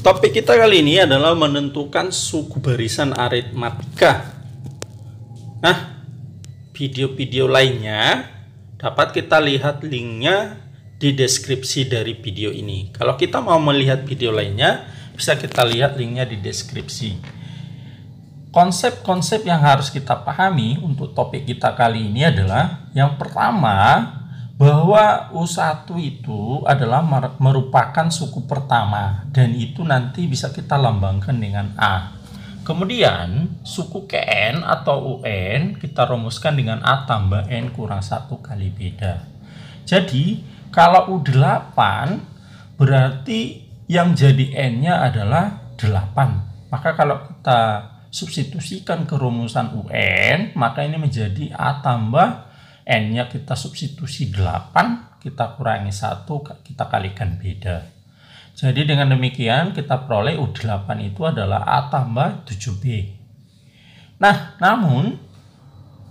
Topik kita kali ini adalah menentukan suku barisan aritmatika. Nah, video-video lainnya dapat kita lihat linknya di deskripsi dari video ini. Kalau kita mau melihat video lainnya, bisa kita lihat linknya di deskripsi. Konsep-konsep yang harus kita pahami untuk topik kita kali ini adalah yang pertama, bahwa U1 itu adalah merupakan suku pertama dan itu nanti bisa kita lambangkan dengan A. Kemudian suku KN atau UN kita rumuskan dengan A tambah N kurang 1 kali beda. Jadi kalau U8 berarti yang jadi N-nya adalah 8. Maka kalau kita substitusikan ke rumusan UN, maka ini menjadi A tambah N-nya kita substitusi 8, kita kurangi 1, kita kalikan beda. Jadi dengan demikian kita peroleh U8 itu adalah A tambah 7B. Nah, namun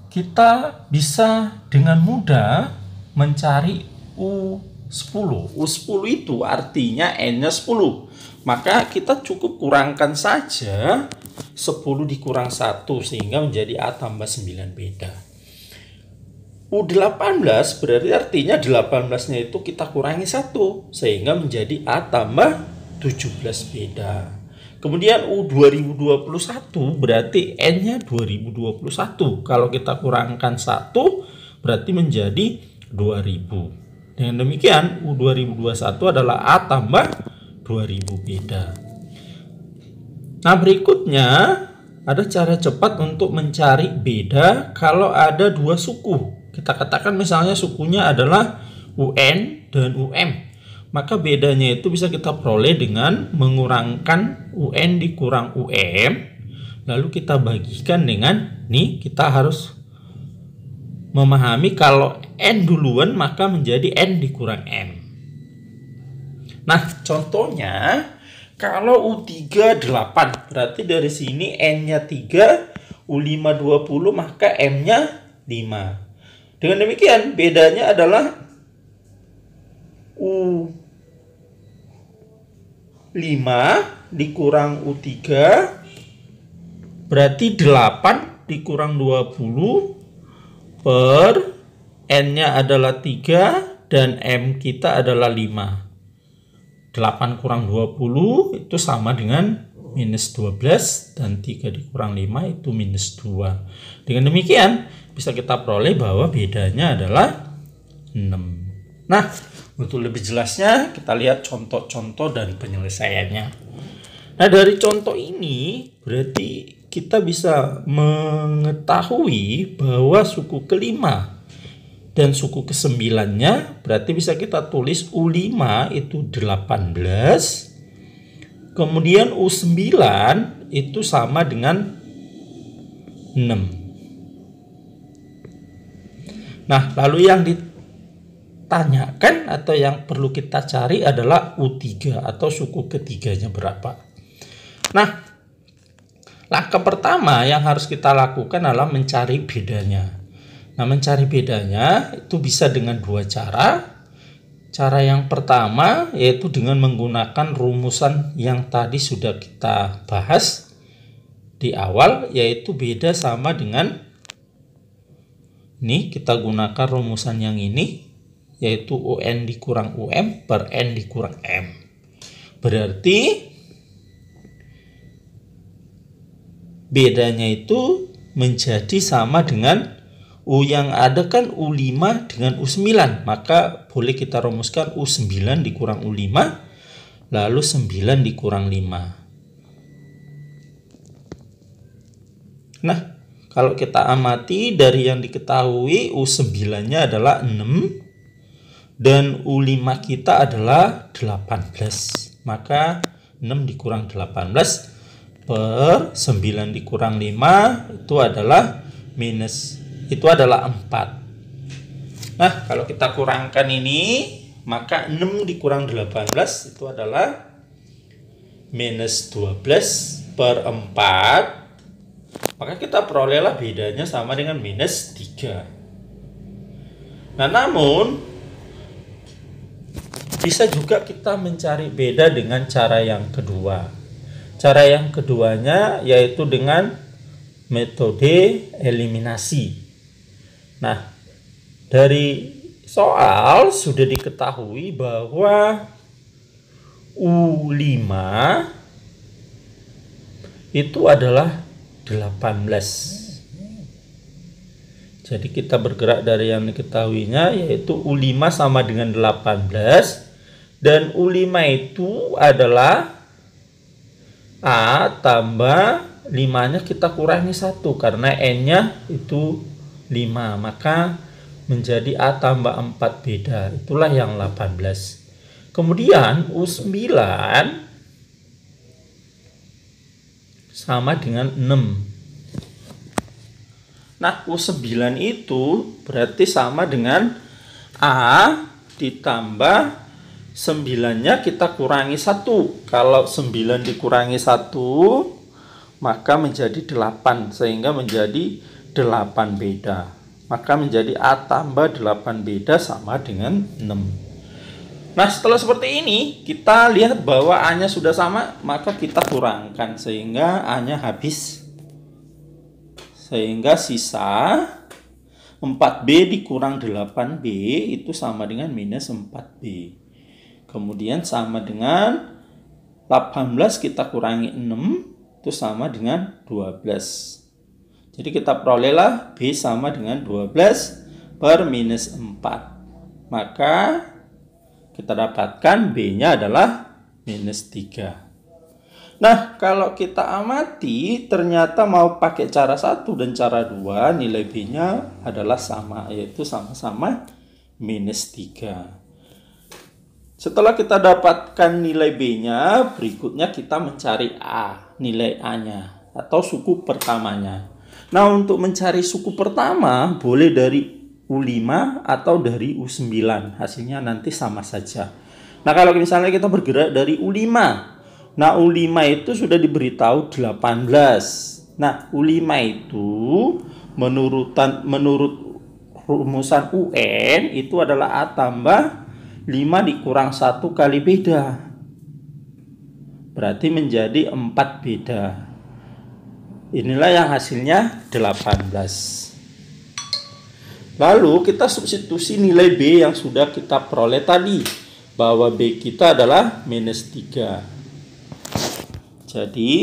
kita bisa dengan mudah mencari U10. U10 itu artinya N-nya 10. Maka kita cukup kurangkan saja 10 dikurang 1 sehingga menjadi A tambah 9 beda. U18 berarti artinya 18-nya itu kita kurangi 1 sehingga menjadi A tambah 17 beda. Kemudian U2021 berarti N-nya 2021. Kalau kita kurangkan 1 berarti menjadi 2000. Dengan demikian U2021 adalah A tambah 2000 beda. Nah, berikutnya ada cara cepat untuk mencari beda kalau ada dua suku. Kita katakan misalnya sukunya adalah UN dan UM. Maka bedanya itu bisa kita peroleh dengan mengurangkan UN dikurang UM. Lalu kita bagikan dengan, nih kita harus memahami kalau N duluan maka menjadi N dikurang M. Nah, contohnya kalau U3 8 berarti dari sini N-nya 3, U5 20 maka M-nya 5. Dengan demikian bedanya adalah U5 dikurang U3 berarti 8 dikurang 20 per N-nya adalah 3 dan M kita adalah 5. 8 kurang 20 itu sama dengan minus 12 dan 3 dikurang 5 itu minus 2. Dengan demikian bisa kita peroleh bahwa bedanya adalah 6. Nah, untuk lebih jelasnya kita lihat contoh-contoh dan penyelesaiannya. Nah, dari contoh ini berarti kita bisa mengetahui bahwa suku kelima dan suku ke-9-nya berarti bisa kita tulis U5 itu 18. Kemudian U9 itu sama dengan 6. Nah, lalu yang ditanyakan atau yang perlu kita cari adalah U3 atau suku ketiganya berapa. Nah, langkah pertama yang harus kita lakukan adalah mencari bedanya. Nah, mencari bedanya itu bisa dengan dua cara. Cara yang pertama yaitu dengan menggunakan rumusan yang tadi sudah kita bahas di awal, yaitu beda sama dengan ini kita gunakan rumusan yang ini, yaitu UN dikurang UM per N dikurang M. Berarti bedanya itu menjadi sama dengan U yang ada kan U5 dengan U9. Maka boleh kita rumuskan U9 dikurang U5, lalu 9 dikurang 5. Nah, kalau kita amati dari yang diketahui U9-nya adalah 6 dan U5 kita adalah 18. Maka 6 dikurang 18 per 9 dikurang 5 itu adalah 4. Nah, kalau kita kurangkan ini maka 6 dikurang 18 itu adalah minus 12 per 4. Maka kita perolehlah bedanya sama dengan minus 3. Nah, namun Bisa juga kita mencari beda dengan cara yang kedua. Cara yang keduanya yaitu dengan metode eliminasi. Nah, dari soal sudah diketahui bahwa U5 itu adalah 18. Jadi kita bergerak dari yang diketahuinya yaitu U5 sama dengan 18 dan U5 itu adalah A tambah 5-nya kita kurangi 1 karena N-nya itu 5, maka menjadi A tambah 4 beda, itulah yang 18. Kemudian U9 sama dengan 6. Nah, U9 itu berarti sama dengan A ditambah 9-nya kita kurangi 1. Kalau 9 dikurangi 1, maka menjadi 8, sehingga menjadi 8 beda. Maka menjadi A tambah 8 beda sama dengan 6. Nah, setelah seperti ini, kita lihat bahwa A-nya sudah sama, maka kita kurangkan sehingga A-nya habis. Sehingga sisa 4B dikurang 8B itu sama dengan minus 4B. Kemudian sama dengan 18 kita kurangi 6 itu sama dengan 12. Jadi kita perolehlah B sama dengan 12 per minus 4. Maka kita dapatkan B-nya adalah minus 3. Nah, kalau kita amati ternyata mau pakai cara 1 dan cara 2, nilai B-nya adalah sama, yaitu sama-sama minus 3. Setelah kita dapatkan nilai B-nya, berikutnya kita mencari A, nilai A-nya atau suku pertamanya. Nah, untuk mencari suku pertama boleh dari U5 atau dari U9, hasilnya nanti sama saja. Nah, kalau misalnya kita bergerak dari U5, nah, U5 itu sudah diberitahu 18. Nah, U5 itu menurut rumusan UN itu adalah A tambah 5 dikurang 1 kali beda. Berarti menjadi 4 beda. Inilah yang hasilnya 18. Lalu kita substitusi nilai B yang sudah kita peroleh tadi, bahwa B kita adalah minus 3. Jadi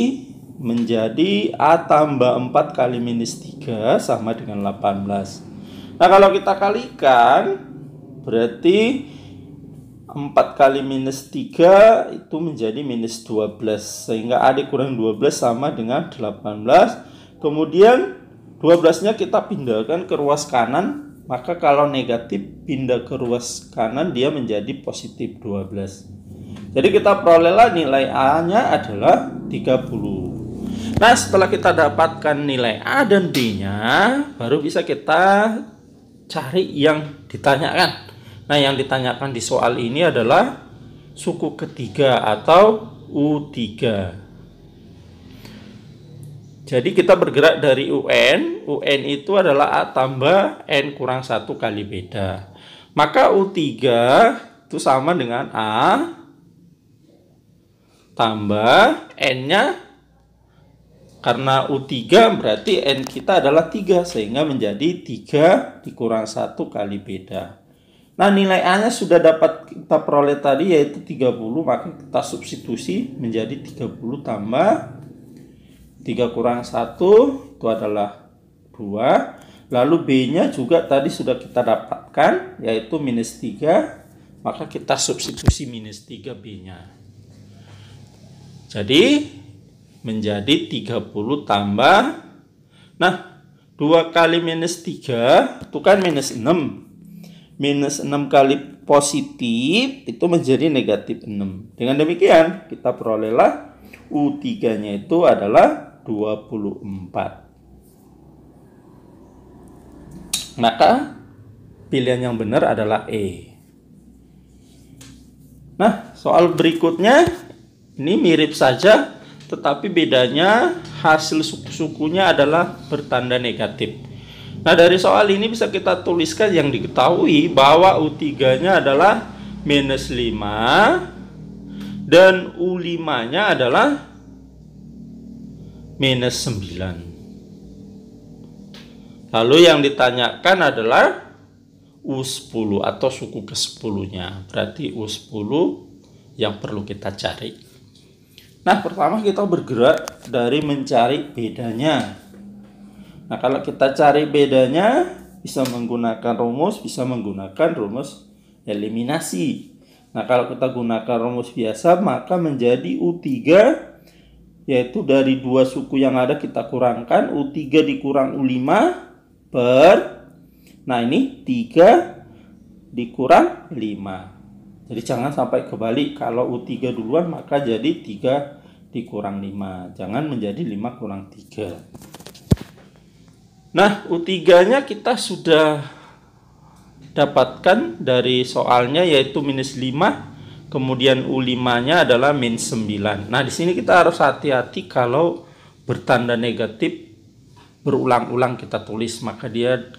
menjadi A tambah 4 kali minus 3 sama dengan 18. Nah, kalau kita kalikan berarti 4 kali minus 3 itu menjadi minus 12. Sehingga A dikurang 12 sama dengan 18. Kemudian 12-nya kita pindahkan ke ruas kanan. Maka kalau negatif pindah ke ruas kanan dia menjadi positif 12. Jadi kita perolehlah nilai A-nya adalah 30. Nah, setelah kita dapatkan nilai A dan B-nya, baru bisa kita cari yang ditanyakan. Nah, yang ditanyakan di soal ini adalah suku ketiga atau U3. Jadi kita bergerak dari UN. UN itu adalah A tambah N kurang 1 kali beda. Maka U3 itu sama dengan A tambah N-nya, karena U3 berarti N kita adalah 3, sehingga menjadi 3 dikurang 1 kali beda. Nah, nilai A-nya sudah dapat kita peroleh tadi yaitu 30, maka kita substitusi menjadi 30 tambah 3 kurang 1 itu adalah 2. Lalu B-nya juga tadi sudah kita dapatkan yaitu minus 3, maka kita substitusi minus 3 B-nya. Jadi menjadi 30 tambah, nah 2 kali minus 3 itu kan minus 6. Minus 6 kali positif itu menjadi negatif 6. Dengan demikian kita perolehlah U3 nya itu adalah 24. Maka pilihan yang benar adalah E. Nah, soal berikutnya ini mirip saja, tetapi bedanya hasil suku-sukunya adalah bertanda negatif. Nah, dari soal ini bisa kita tuliskan yang diketahui bahwa U3-nya adalah minus 5 dan U5 nya adalah minus 9. Lalu yang ditanyakan adalah U10 atau suku ke-10 nya. Berarti U10 yang perlu kita cari. Nah, pertama kita bergerak dari mencari bedanya. Nah, kalau kita cari bedanya bisa menggunakan rumus, bisa menggunakan rumus eliminasi. Nah, kalau kita gunakan rumus biasa maka menjadi U3, yaitu dari dua suku yang ada kita kurangkan U3 dikurang U5 per, nah ini 3 dikurang 5. Jadi jangan sampai kebalik, kalau U3 duluan maka jadi 3 dikurang 5, jangan menjadi 5 kurang 3. Nah, U3 nya kita sudah dapatkan dari soalnya, yaitu minus 5, kemudian U5 nya adalah min 9. Nah, di sini kita harus hati-hati kalau bertanda negatif berulang-ulang kita tulis, maka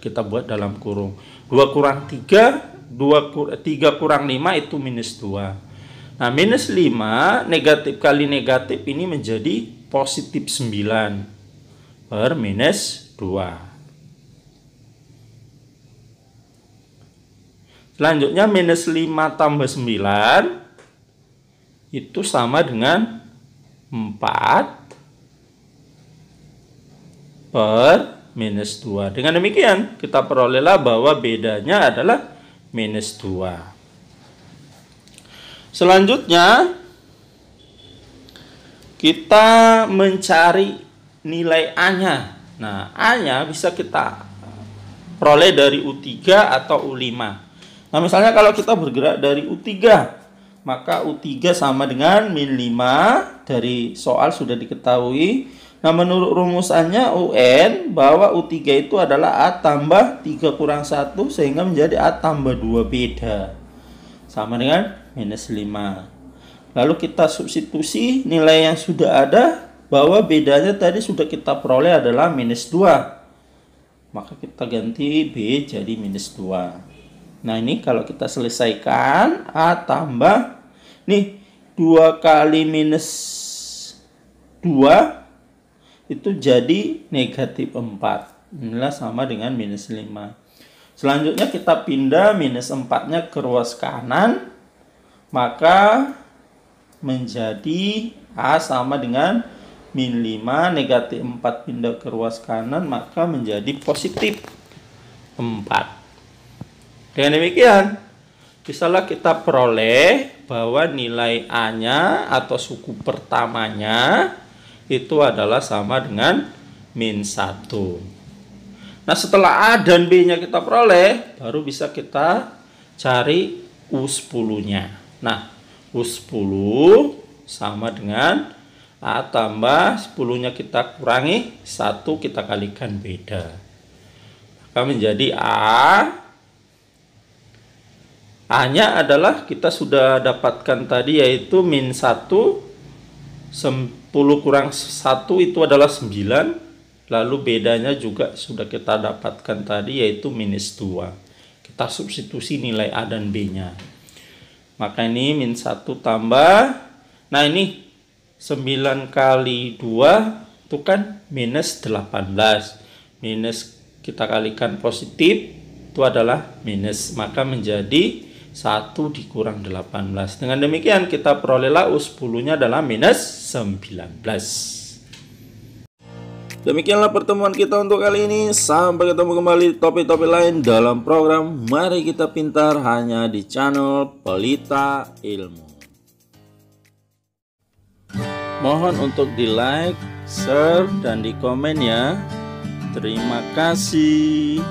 kita buat dalam kurung. 2 kurang 3, 3 kurang 5 itu minus 2. Nah, minus 5 negatif kali negatif ini menjadi positif 9 per minus 2. Selanjutnya minus 5 tambah 9 itu sama dengan 4 per minus 2. Dengan demikian kita perolehlah bahwa bedanya adalah minus 2. Selanjutnya kita mencari nilai A-nya. Nah, A-nya bisa kita peroleh dari U3 atau U5. Nah, misalnya kalau kita bergerak dari U3, maka U3 sama dengan min 5, dari soal sudah diketahui. Nah, menurut rumusannya UN bahwa U3 itu adalah A tambah 3 kurang 1 sehingga menjadi A tambah 2 beda. Sama dengan minus 5. Lalu kita substitusi nilai yang sudah ada, bahwa bedanya tadi sudah kita peroleh adalah minus 2. Maka kita ganti B jadi minus 2. Nah, ini kalau kita selesaikan A tambah, nih 2 kali minus 2 itu jadi negatif 4. Inilah sama dengan minus 5. Selanjutnya kita pindah minus 4-nya ke ruas kanan. Maka menjadi A sama dengan min 5. Negatif 4 pindah ke ruas kanan, maka menjadi positif 4. Dengan demikian, bisalah kita peroleh bahwa nilai A-nya atau suku pertamanya itu adalah sama dengan min 1. Nah, setelah A dan B nya kita peroleh, baru bisa kita cari U10-nya. Nah, U10 sama dengan A tambah 10-nya kita kurangi 1, kita kalikan beda. Maka menjadi A-nya adalah kita sudah dapatkan tadi, yaitu min 1, 10 kurang 1 itu adalah 9. Lalu bedanya juga sudah kita dapatkan tadi, yaitu minus 2. Kita substitusi nilai A dan B nya. Maka ini min 1 tambah, nah ini 9 kali 2 itu kan minus 18. Minus kita kalikan positif itu adalah minus, maka menjadi 1 dikurang 18. Dengan demikian kita perolehlah U10-nya adalah minus 19. Demikianlah pertemuan kita untuk kali ini. Sampai ketemu kembali di topik-topik lain dalam program Mari Kita Pintar hanya di channel Pelita Ilmu. Mohon untuk di like, share, dan di komen ya. Terima kasih.